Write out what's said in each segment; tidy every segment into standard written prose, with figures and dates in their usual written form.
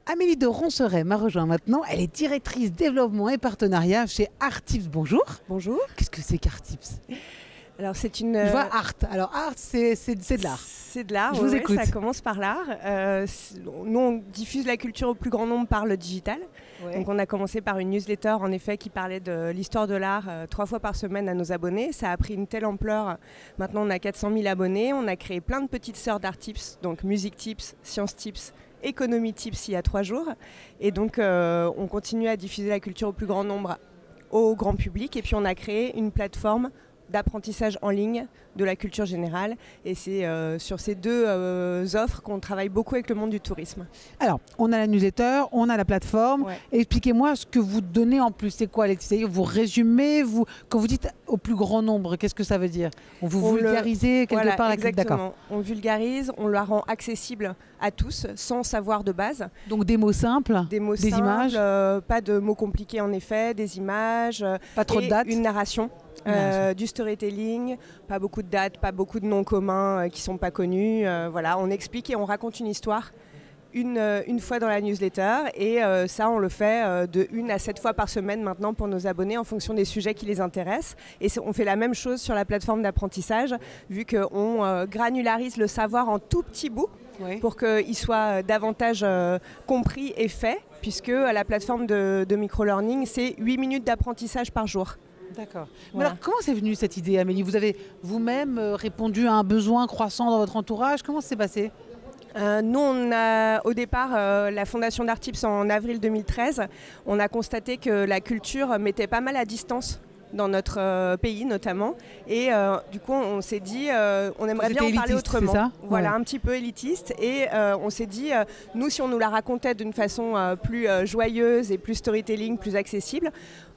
Amélie de Ronceret m'a rejoint maintenant. Elle est directrice développement et partenariat chez Artips. Bonjour. Bonjour. Qu'est-ce que c'est qu'Artips? Alors c'est une. Je vois art. Alors art, c'est de l'art. C'est de l'art. Je vous écoute. Ça commence par l'art. Nous, on diffuse la culture au plus grand nombre par le digital. Ouais. Donc on a commencé par une newsletter en effet qui parlait de l'histoire de l'art 3 fois par semaine à nos abonnés. Ça a pris une telle ampleur. Maintenant on a 400 000 abonnés. On a créé plein de petites sœurs d'Artips, donc Music Tips, Science Tips, Économie Tips il y a 3 jours. Et donc on continue à diffuser la culture au plus grand nombre au grand public. Et puis on a créé une plateforme d'apprentissage en ligne de la culture générale. Et c'est sur ces deux offres qu'on travaille beaucoup avec le monde du tourisme. Alors, on a la newsletter, on a la plateforme. Ouais. Expliquez-moi ce que vous donnez en plus. C'est quoi, Alexis? Vous résumez, quand vous dites au plus grand nombre, qu'est-ce que ça veut dire? Vous vulgarisez quelque part la culture. Exactement. On vulgarise, on la rend accessible à tous, sans savoir de base. Donc des mots simples, des simples, images, pas de mots compliqués en effet, des images, pas trop de dates, une narration. Du storytelling, pas beaucoup de dates, pas beaucoup de noms communs qui ne sont pas connus. Voilà, on explique et on raconte une histoire une fois dans la newsletter et ça on le fait de 1 à 7 fois par semaine maintenant pour nos abonnés en fonction des sujets qui les intéressent. Et on fait la même chose sur la plateforme d'apprentissage vu qu'on granularise le savoir en tout petits bouts. Oui. Pour qu'il soit davantage compris et fait, puisque la plateforme de micro-learning, c'est 8 minutes d'apprentissage par jour. D'accord. Voilà. Alors, comment c'est venu cette idée, Amélie? Vous avez vous-même répondu à un besoin croissant dans votre entourage? Comment ça s'est passé? Nous, on a au départ la fondation d'Artips en avril 2013. On a constaté que la culture mettait pas mal à distance dans notre pays notamment. Et du coup, on s'est dit, on aimerait bien en parler autrement. Ça voilà, un petit peu élitiste. Et on s'est dit, nous, si on nous la racontait d'une façon plus joyeuse et plus storytelling, plus accessible,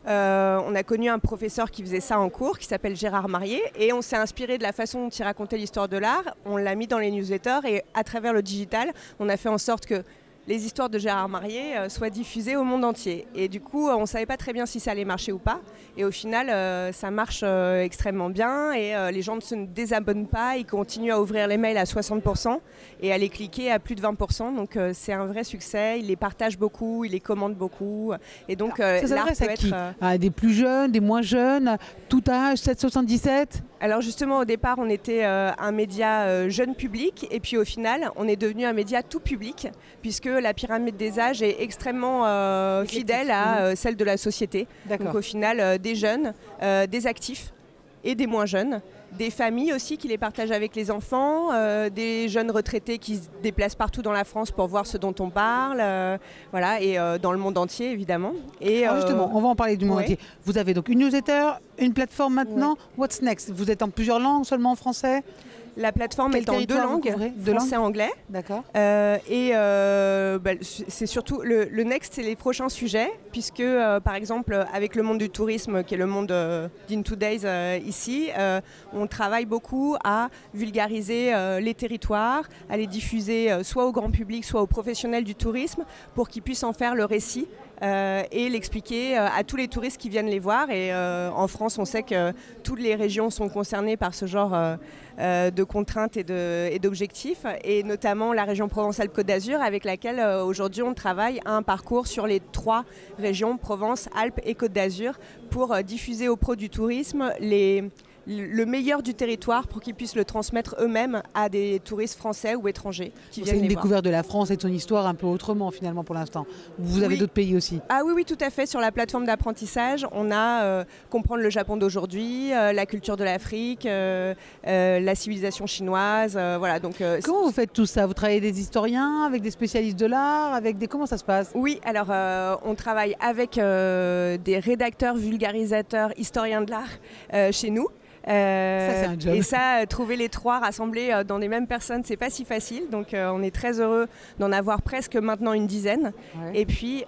on a connu un professeur qui faisait ça en cours, qui s'appelle Gérard Marié, et on s'est inspiré de la façon dont il racontait l'histoire de l'art. On l'a mis dans les newsletters et à travers le digital, on a fait en sorte que les histoires de Gérard Marié soient diffusées au monde entier. Et du coup, on ne savait pas très bien si ça allait marcher ou pas. Et au final, ça marche extrêmement bien. Et les gens ne se désabonnent pas. Ils continuent à ouvrir les mails à 60% et à les cliquer à plus de 20%. Donc c'est un vrai succès. Ils les partagent beaucoup, ils les commentent beaucoup. Et donc ça s'adresse à qui? À des plus jeunes, des moins jeunes, tout âge, 7-77? Alors justement, au départ, on était un média jeune public. Et puis au final, on est devenu un média tout public, puisque la pyramide des âges est extrêmement fidèle à celle de la société. Donc au final, des jeunes, des actifs et des moins jeunes, des familles aussi qui les partagent avec les enfants, des jeunes retraités qui se déplacent partout dans la France pour voir ce dont on parle, voilà, et dans le monde entier évidemment. Et alors justement, on va en parler du monde entier. Vous avez donc une newsletter, une plateforme maintenant. What's next? Vous êtes en plusieurs langues, seulement en français? La plateforme est en 2 langues, français et anglais. D'accord. C'est surtout le next, c'est les prochains sujets, puisque par exemple avec le monde du tourisme, qui est le monde d'In2 Days ici, on travaille beaucoup à vulgariser les territoires, à les diffuser soit au grand public, soit aux professionnels du tourisme, pour qu'ils puissent en faire le récit. Et l'expliquer à tous les touristes qui viennent les voir. Et en France, on sait que toutes les régions sont concernées par ce genre de contraintes et d'objectifs, et notamment la région Provence-Alpes-Côte d'Azur, avec laquelle aujourd'hui on travaille un parcours sur les 3 régions, Provence, Alpes et Côte d'Azur, pour diffuser aux pros du tourisme le meilleur du territoire pour qu'ils puissent le transmettre eux-mêmes à des touristes français ou étrangers qui viennent les voir. C'est une découverte de la France et de son histoire un peu autrement finalement pour l'instant. Vous avez d'autres pays aussi? Ah oui, tout à fait. Sur la plateforme d'apprentissage, on a comprendre le Japon d'aujourd'hui, la culture de l'Afrique, la civilisation chinoise. Voilà, donc, comment vous faites tout ça? Vous travaillez avec des historiens, avec des spécialistes de l'art, comment ça se passe? Oui, alors on travaille avec des rédacteurs, vulgarisateurs, historiens de l'art chez nous. Ça, c'est un job. Et ça, trouver les 3 rassemblés dans les mêmes personnes, c'est pas si facile. Donc on est très heureux d'en avoir presque maintenant une dizaine. Ouais. Et puis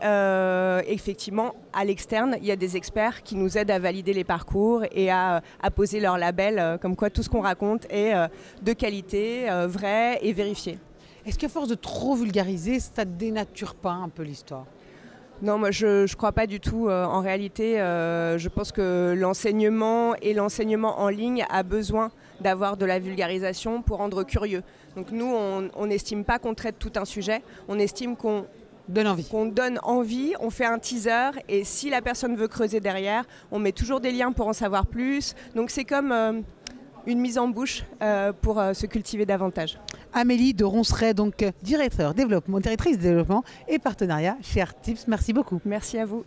effectivement, à l'externe, il y a des experts qui nous aident à valider les parcours et à poser leur label, comme quoi tout ce qu'on raconte est de qualité, vrai et vérifié. Est-ce qu'à force de trop vulgariser, ça ne dénature pas un peu l'histoire? Non, moi je ne crois pas du tout. En réalité, je pense que l'enseignement et l'enseignement en ligne a besoin d'avoir de la vulgarisation pour rendre curieux. Donc nous, on n'estime pas qu'on traite tout un sujet, on estime qu'on qu'on donne envie, on fait un teaser et si la personne veut creuser derrière, on met toujours des liens pour en savoir plus. Donc c'est comme une mise en bouche pour se cultiver davantage. Amélie de Ronceret, donc directrice développement et partenariat chez Artips. Merci beaucoup. Merci à vous.